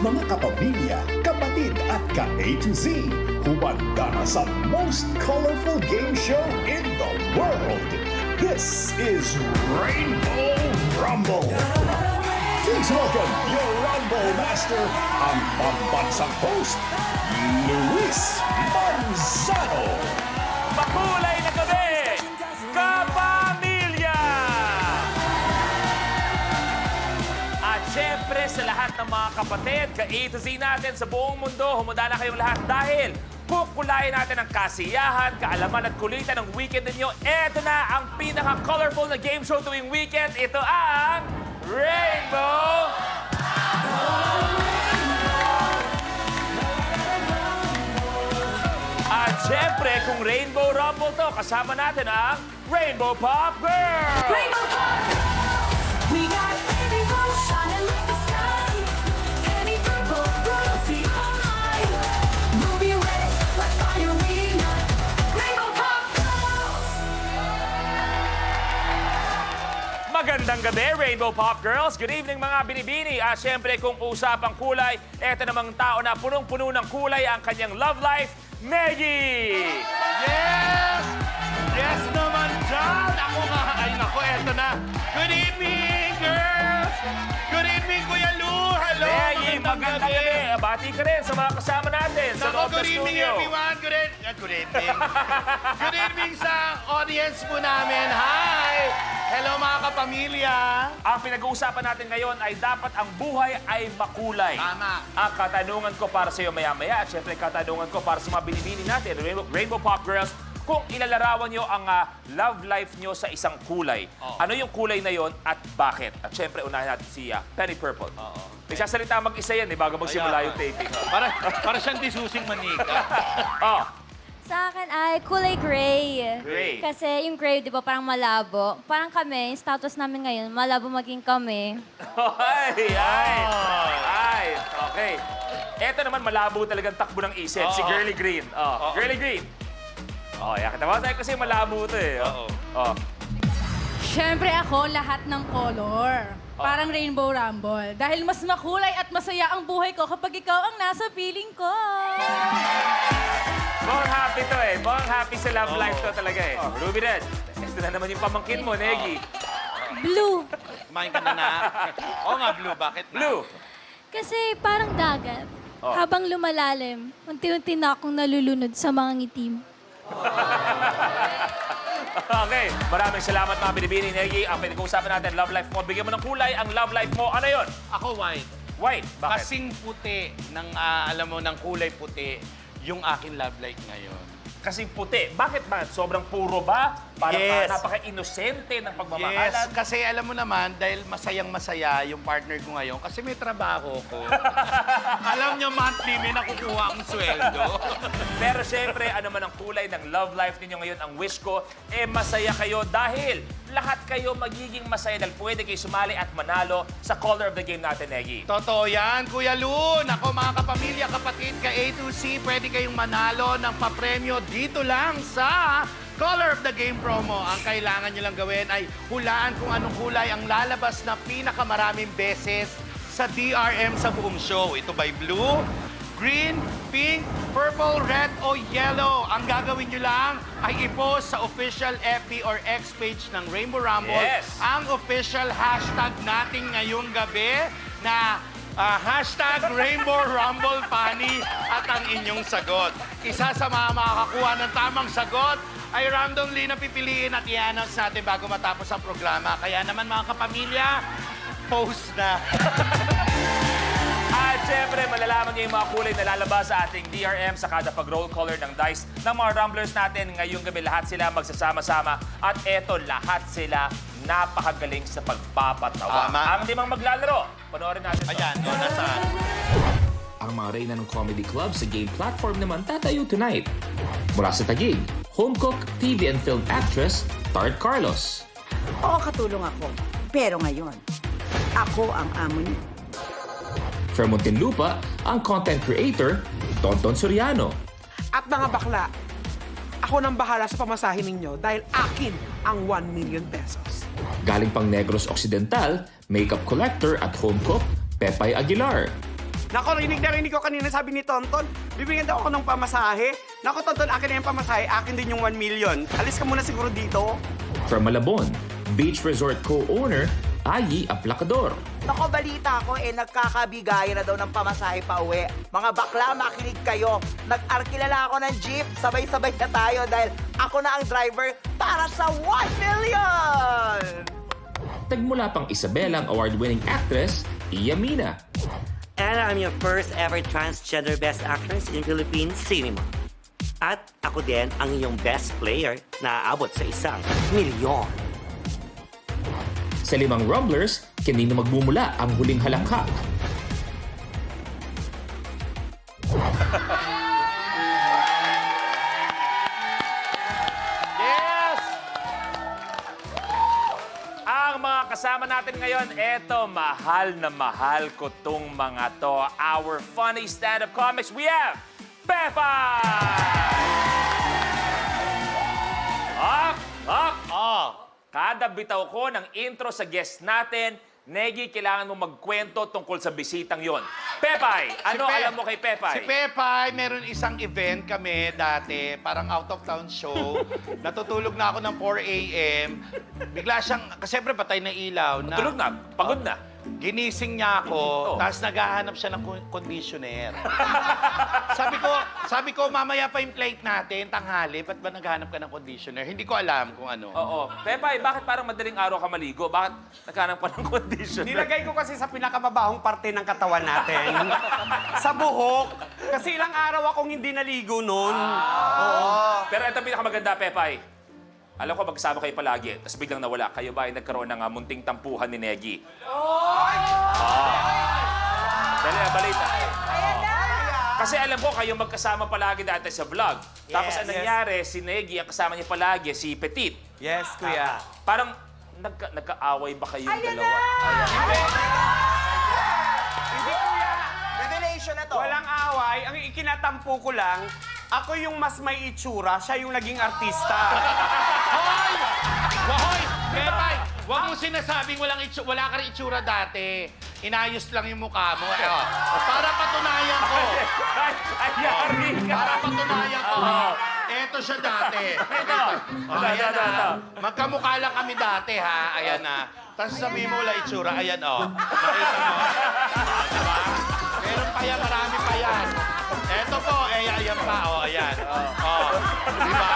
Mga kapamilya, kapatid at ka-A to Z, humanda na sa most colorful game show in the world. This is Rainbow Rumble. Please welcome your Rumble Master, ang pambansang host, Luis Manzano. Makulay na gabi, kapamilya! At syempre sa lahat ng mga kapatid, ka-A to Z natin sa buong mundo, humanda na kayong lahat dahil kukulayan natin ang kasiyahan, kaalaman at kulitan ng weekend ninyo. Ito na ang pinaka-colorful na game show tuwing weekend. Ito ang Rainbow At syempre, kung Rainbow Rumble to, kasama natin ang Rainbow Pop Girl! Rainbow Pop! We got rainbow shining like the sky. Penny purple, royalty high. Ruby red, like fire we ignite. Rainbow Pop Girls! Magandang gabi, Rainbow Pop Girls! Good evening mga binibini! At syempre, kung usapang kulay, eto namang tao na punong-puno ng kulay ang kanyang love life, Meggy! Yes! Yes naman dyan! Ako nga, ay nako, eto na. Good evening, girls! Good evening, Kuya Lu! Hello! Meggy, magandang gabi! Bati ka rin sa mga kasama natin sa Nako, loob ng good evening, studio. everyone! Good evening! Good evening sa audience po namin. Hi! Hello, mga kapamilya! Ang pinag-uusapan natin ngayon ay dapat ang buhay ay makulay. Tama. Ang katanungan ko para sa iyo maya-maya at syempre katanungan ko para sa mga binibini natin, Rainbow Pop Girls, kung ilalarawan nyo ang love life nyo sa isang kulay, ano yung kulay na yon at bakit? At syempre, unahin natin si Penny Purple. Nagsasalita mag-isa yan bago magsimula yung taping. Para siyang disusing manika. Oh, Sa akin ay kulay gray. Gray. Kasi yung gray, di ba, parang malabo. Parang kami, yung status namin ngayon, malabo maging kami. ay, okay. Eto naman, malabo talagang takbo ng isip, si Girly Green. Girly Green. Yakit naman sa'yo kasi malabo ito eh. Siyempre ako, lahat ng color. Parang Rainbow Rumble. Dahil mas makulay at masaya ang buhay ko kapag ikaw ang nasa piling ko. Mukhang happy to eh. Mukhang happy sa love life to talaga eh. Ruby Red, ito na naman yung pamangkin mo, Negi. Blue. Kumain ka na na. Oo nga, Blue. Bakit na? Blue. Kasi parang dagat. Oh. Habang lumalalim, unti-unti na akong nalulunod sa mga ngitim. Okay, maraming salamat mga binibini, Negi. Ang pinag-uusapan natin, love life mo. Bigyan mo ng kulay ang love life mo. Ano yon? Ako, white. White. Bakit? Kasing puti ng, alam mo, ng kulay puti yung aking love life ngayon. Kasing puti. Bakit ba? Sobrang puro ba? Parang Yes. napaka-inosente ng pagmamahalan. Yes, kasi alam mo naman, dahil masayang-masaya yung partner ko ngayon, kasi may trabaho ko. Alam nyo, monthly may nakukuha akong sweldo. Pero syempre, ano man ang kulay ng love life ninyo ngayon, ang wish ko, masaya kayo dahil lahat kayo magiging masaya dahil pwede kayo sumali at manalo sa color of the game natin, Negi. Totoo yan, Kuya Lu. Ako, mga kapamilya, kapatid, ka A to C, pwede kayong manalo ng papremyo dito lang sa Color of the Game promo. Ang kailangan nyo lang gawin ay hulaan kung anong kulay ang lalabas na pinakamaraming beses sa DRM sa buong show. Ito ba'y blue, green, pink, purple, red, o yellow? Ang gagawin nyo lang ay i-post sa official FB or X page ng Rainbow Rumble Yes. ang official hashtag natin ngayong gabi na hashtag Rainbow Rumble Funny at ang inyong sagot. Isa sa mga makakakuha ng tamang sagot ay randomly na pipiliin at i-announce natin bago matapos ang programa. Kaya naman mga kapamilya, post na. At syempre, malalaman niyo yung mga kulay na lalabas sa ating DRM sa kada pag-roll color ng dice ng mga rumblers natin. Ngayong gabi, lahat sila magsasama-sama. At eto, lahat sila napakagaling sa pagpapatawa. Tama. Ang limang maglalaro, panoorin natin to. Ayan, nasaan? Ang mga reyna ng comedy club sa game platform naman tatayo tonight. Mula sa Taguig, home cook, TV and film actress, Tart Carlos. Oo, katulong ako. Pero ngayon, ako ang amo niyo. From Muntinlupa, ang content creator, Tonton Soriano. At mga bakla, ako nang bahala sa pamasahin ninyo dahil akin ang 1 million pesos. Galing pang Negros Occidental, makeup collector at home cook, Pepay Aguilar. Nako, rinig ko kanina sabi ni Tonton, bibigyan daw ako ng pamasahe. Nako, Tonton, akin na yung pamasahe, akin din yung 1 million. Alis ka muna siguro dito. From Malabon, beach resort co-owner Ayi Aplacador. Nako, balita ko, nagkakabigayan na daw ng pamasahe pa uwi. Mga bakla, makinig kayo. Nag-arkilala ako ng jeep, sabay-sabay na tayo dahil ako na ang driver para sa 1 million! Tagmula pang Isabela ang award-winning actress, Iya Mina. And I'm your first ever transgender best actress in Philippine cinema. At ako din ang iyong best player na aabot sa 1 milyon. Sa 5 Rumblers, kanino magmumula ang huling halakhak? Yes! Ang mga kasama natin ngayon, eto, mahal na mahal ko tong mga to. Our funny stand-up comics, we have Peppa! Kada bitaw ko ng intro sa guest natin, Negi, kailangan mo magkwento tungkol sa bisitang yon. Pepay, ano alam mo kay Pepay? Si Pepay, meron isang event kami dati, parang out-of-town show. Natutulog na ako ng 4 a.m. Bigla siyang, kasi siyempre patay na ilaw. Tulog na, pagod na. Ginising niya ako, Oh. tapos naghahanap siya ng conditioner. sabi ko, mamaya pa yung plate natin, tanghali, ba't ba naghahanap ka ng conditioner? Hindi ko alam kung ano. Oo. Pepay, bakit parang madaling araw ka maligo? Bakit naghanap ka ng conditioner? Nilagay ko kasi sa pinakamabahong parte ng katawan natin. Sa buhok. Kasi ilang araw akong hindi naligo noon. Pero ito pinakamaganda, Pepay. Alam ko, magkasama kayo palagi, tapos biglang nawala. Kayo ba ay nagkaroon ng munting tampuhan ni Negi? Dali na, balita. Kasi alam ko, kayo magkasama palagi dati sa vlog. Tapos ang nangyari, si Negi, ang kasama niya palagi, si Petit. Yes, kuya. Parang nagkaaway ba kayong dalawa? Hindi, kuya. Revelation na to. Walang away. Ang ikinatampo ko lang, ako yung mas may itsura, siya yung naging artista. Hoy! Hoy! Pepay! Huwag mo sinasabing wala ka rin itsura dati. Inayos lang yung mukha mo. Para patunayan ko. Ay, yari ka! Para patunayan ko. Eto siya dati. Ito. Ayan na. Magkamukha lang kami dati, ha? Ayan na. Tapos sabihin mo wala itsura. Ayan, oh. Nakita mo? Diba? Meron pa yan. Marami pa yan. Eto po. Ayan pa. Oh, ayan. Oh. Diba?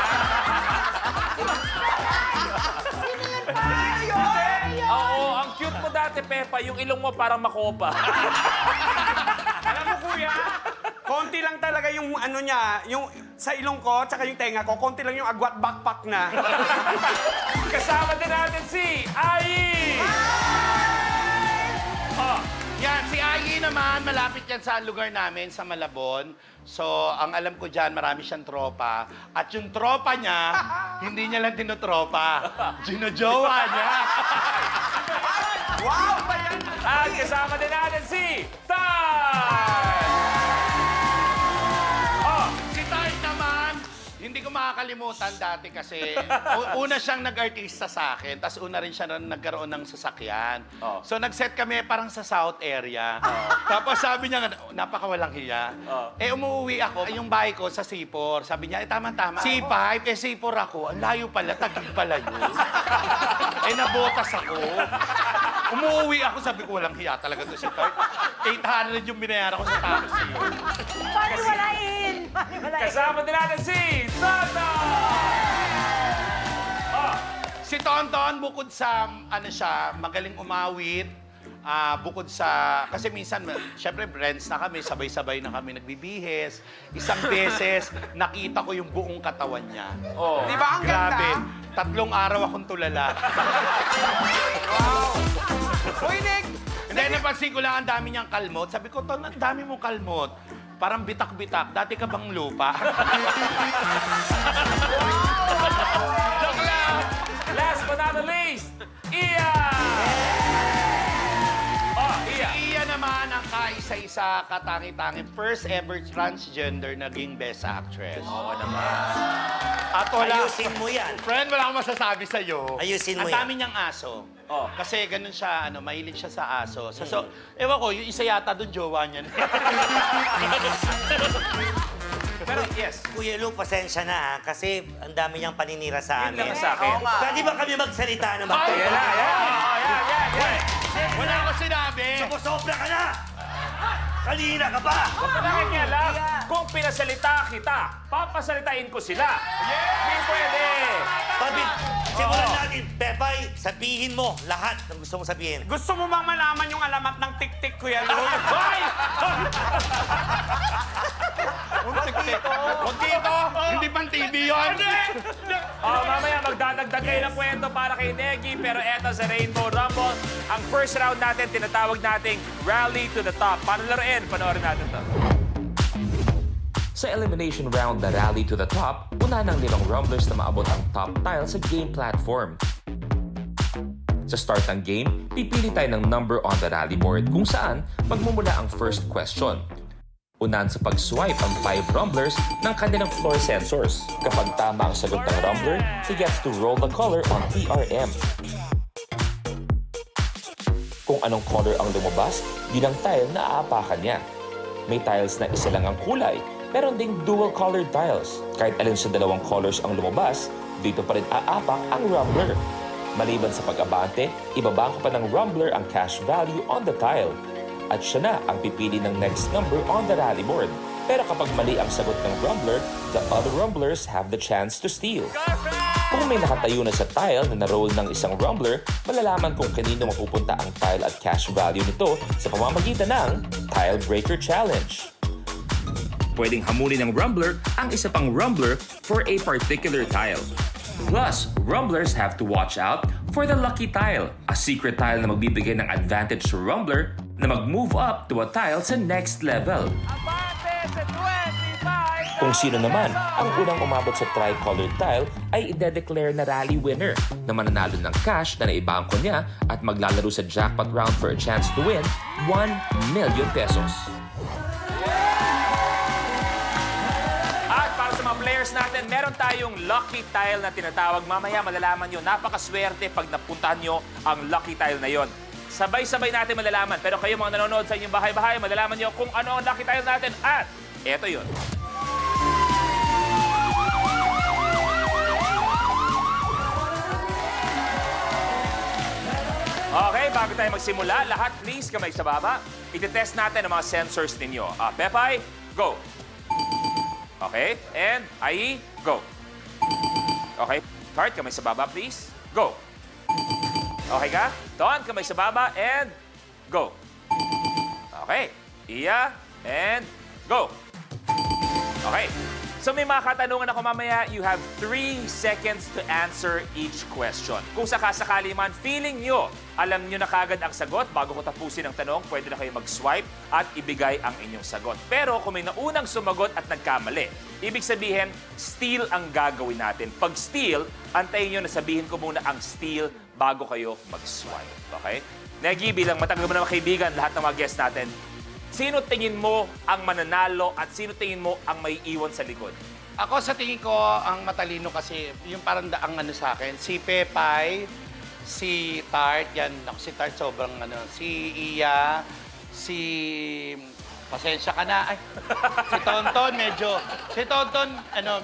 Oo, ang cute mo dati, Pepa. Yung ilong mo parang makopa. Alam mo, kuya, konti lang talaga yung ano niya, yung sa ilong ko, tsaka yung tenga ko, konti lang yung agwat backpack na. Kasama din natin si Ayi! Oh, yan, si Ayi naman, malapit yan sa lugar namin, sa Malabon. So, ang alam ko dyan, marami siyang tropa. At yung tropa niya, hindi niya lang tinotropa. Ginojowa niya. Wow! Ba yan? At kasama din natin si Tay! Oh, si Tart naman, hindi ko makakalimutan dati kasi una siyang nag-artista sa akin, tapos una rin siya nagkaroon ng sasakyan. Oh. So nag-set kami parang sa South area. Tapos sabi niya, napakawalang hiya. Umuwi ako, yung bahay ko sa C4. Sabi niya, tama-tama. C5, C4 ako. Ang layo pala, Taguig pala yun. Nabotas ako. Umuwi ako, sabi ko, walang hiya talaga to si Tart. 800 yung binayaran ko sa taxi. Paniwalain! Kasama din natin si Toto! Si Tonton, bukod sa, magaling umawit, bukod sa, kasi minsan, syempre, friends na kami, sabay-sabay na kami nagbibihis. Isang beses, nakita ko yung buong katawan niya. Oh. Di ba ang Grabe. ganda? 3 araw akong tulala. Wow! Uy, Nick! Hindi, napansin ko lang ang dami niyang kalmot. Sabi ko, Ton, ang dami mong kalmot. Parang bitak-bitak. Dati ka bang lupa? Joke lang! Last but not the least, Iya! Si Iya naman ang isa-isa katangi-tangi first ever transgender naging Best Actress. Oo naman. At wala. Ayusin mo yan. Friend, wala akong masasabi sa'yo. Ayusin mo Ang yan. dami niyang aso. Oh. Kasi ganun siya, mahilig siya sa aso. Ewan ko, yung isa yata doon, jowa niya. Pero yes. Kuya Lu, pasensya na ha, kasi ang dami niyang paninira sa Yun amin. lang sa akin. Oo nga. Pwede ba kami magsalita na Ay, magpapalala? Yan, yan. Wala akong sinabi. Sumusobra ka na! Kanina ka pa! Huwag ka nakikialam. Kung pinasalita kita, papasalitain ko sila. Hindi pwede. Simulan natin. Pepay, sabihin mo lahat ng gusto mong sabihin. Gusto mo bang malaman yung alamat ng tik-tik, Kuya Lu? Hoy! Huwag dito! Hindi pang TV yun! Mamaya magdadagdag kayo ng kwento para kay Negi. Pero eto sa Rainbow Rumble, ang first round natin, tinatawag nating Rally to the Top. Paano laruin? Panoorin natin to. Sa elimination round na Rally to the Top, una ng 5 rumblers na maabot ang top tile sa game platform. Sa start ng game, pipili tayo ng number on the rally board kung saan magmumula ang first question. Unahan sa pag-swipe ang 5 rumblers ng kanilang floor sensors. Kapag tama ang sagot ng rumbler, he gets to roll the color on TRM. Kung anong color ang lumabas, yun ang tile na aapakan niya. May tiles na isa lang ang kulay, meron ding dual-colored tiles. Kahit alin sa dalawang colors ang lumabas, dito pa rin aapak ang rumbler. Maliban sa pag-abante, ibabangko pa ng rumbler ang cash value on the tile. At siya na ang pipili ng next number on the rally board. Pero kapag mali ang sagot ng rumbler, the other rumblers have the chance to steal. Kung may nakatayo na sa tile na naroll ng isang rumbler, malalaman kung kanino mapupunta ang tile at cash value nito sa pamamagitan ng Tile Breaker Challenge. Pwedeng hamunin ng rumbler ang isa pang rumbler for a particular tile. Plus, rumblers have to watch out for the lucky tile, a secret tile na magbibigay ng advantage sa rumbler na mag-move up to a tile sa next level. Kung sino naman ang unang umabot sa tricolored tile ay ide-declare na rally winner na mananalo ng cash na naibangko niya at maglalaro sa jackpot round for a chance to win 1 million pesos. At para sa mga players natin, meron tayong lucky tile na tinatawag. Mamaya malalaman nyo, napakaswerte pag napuntahan nyo ang lucky tile na yon. Sabay-sabay natin malalaman. Pero kayo mga nanonood sa inyong bahay-bahay, malalaman nyo kung ano ang lucky tile natin. At eto yun. Okay, bago tayo magsimula, lahat please kamay sa baba. Iti-test natin ang mga sensors ninyo. Pepay, go. Okay, and Ai, go. Okay, Tart, kamay sa baba please. Go. Okay ka? Ton, kamay sa baba and go. Okay, Iya and go. Okay. So may mga katanungan ako mamaya. You have 3 seconds to answer each question. Kung sakasakali man, feeling nyo, alam nyo na kagad ang sagot, bago ko tapusin ang tanong, pwede na kayo mag-swipe at ibigay ang inyong sagot. Pero kung may naunang sumagot at nagkamali, ibig sabihin, steal ang gagawin natin. Pag steal, antayin nyo na sabihin ko muna ang steal bago kayo mag-swipe. Okay? Negi, bilang matagal mo na mga kaibigan, lahat ng mga guests natin, sino tingin mo ang mananalo at sino tingin mo ang may iwan sa likod? Ako sa tingin ko, ang matalino kasi, yung parang daang ano sa akin, si Pepay, si Tart, yan, ako si Tart sobrang si Iya, si... Pasensya ka na. Ay, si Tonton,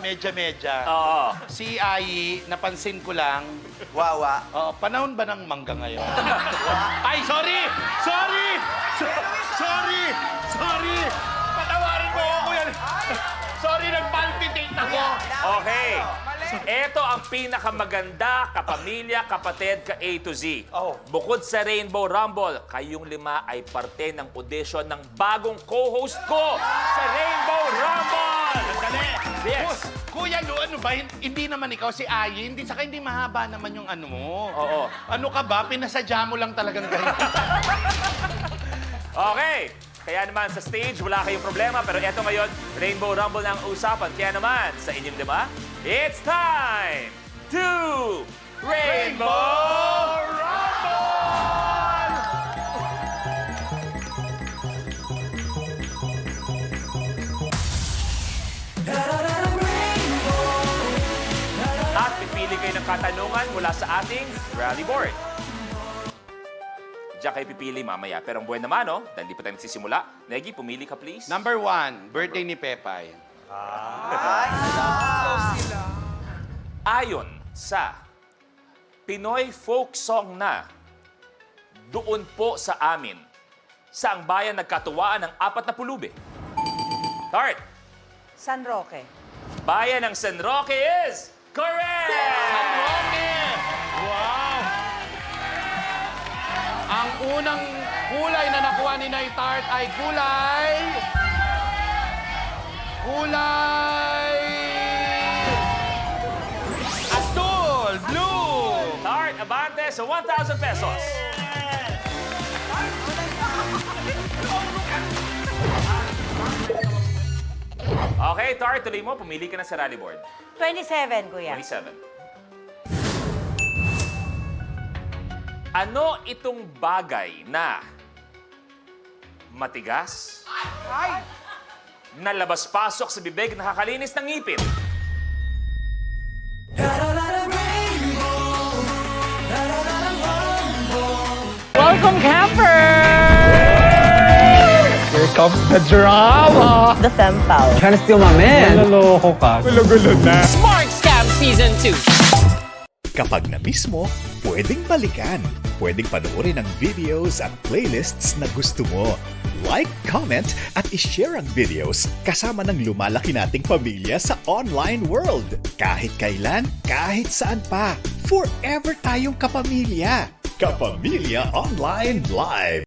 medya-medya. Oo. Si Ai, napansin ko lang, Wawa. panahon ba ng mangga ngayon? Ay, sorry! Patawarin mo ako yan. Sorry, nag-palpitate ako. Okay. Ito ang pinakamaganda, kapamilya, kapatid, ka A to Z. Oh. Bukod sa Rainbow Rumble, kayong 5 ay parte ng audition ng bagong co-host ko sa Rainbow Rumble! Dali. Yes. Kuya Lu, ano ba? Hindi naman ikaw si Ai. Hindi mahaba naman yung ano mo. Oo. Ano ka ba? Pinasadya mo lang talagang ganyan. Okay. Kaya naman sa stage, wala kayong problema. Pero eto ngayon, Rainbow Rumble na ang usapan. Kaya naman, sa inyong 5, it's time to Rainbow ng katanungan mula sa ating rally board. Diyan kayo pipili mamaya. Pero ang buwan naman, no? Dahil di pa tayo nagsisimula. Negi, pumili ka please. Number 1, birthday ni Pepay. Ayon sa Pinoy folk song na Doon Po Sa Amin, saang bayan nagkatuwaan ng 4 na pulubi? Tart, San Roque. bayan ng San Roque is correct! Wow! Ang unang kulay na nakuha ni Nay Tart ay kulay... Azul! Blue! Tart, abante sa 1,000 pesos. Okay, Tart, tuloy mo. Pumili ka na sa rally board. 27, kuya. 27. Ano itong bagay na matigas, nalabas-pasok sa bibig, nakakalinis ng ngipin? Welcome, campers! Here comes the drama! The fem pal. Trying to steal my man. Naloloko ka. Gulo-gulo na. Smart Scam Season 2. Kapag na-miss mo, pwedeng balikan. Pwedeng panoorin ang videos at playlists na gusto mo. Like, comment, at ishare ang videos kasama ng lumalaki nating pamilya sa online world. Kahit kailan, kahit saan pa. Forever tayong kapamilya. Kapamilya Online Live.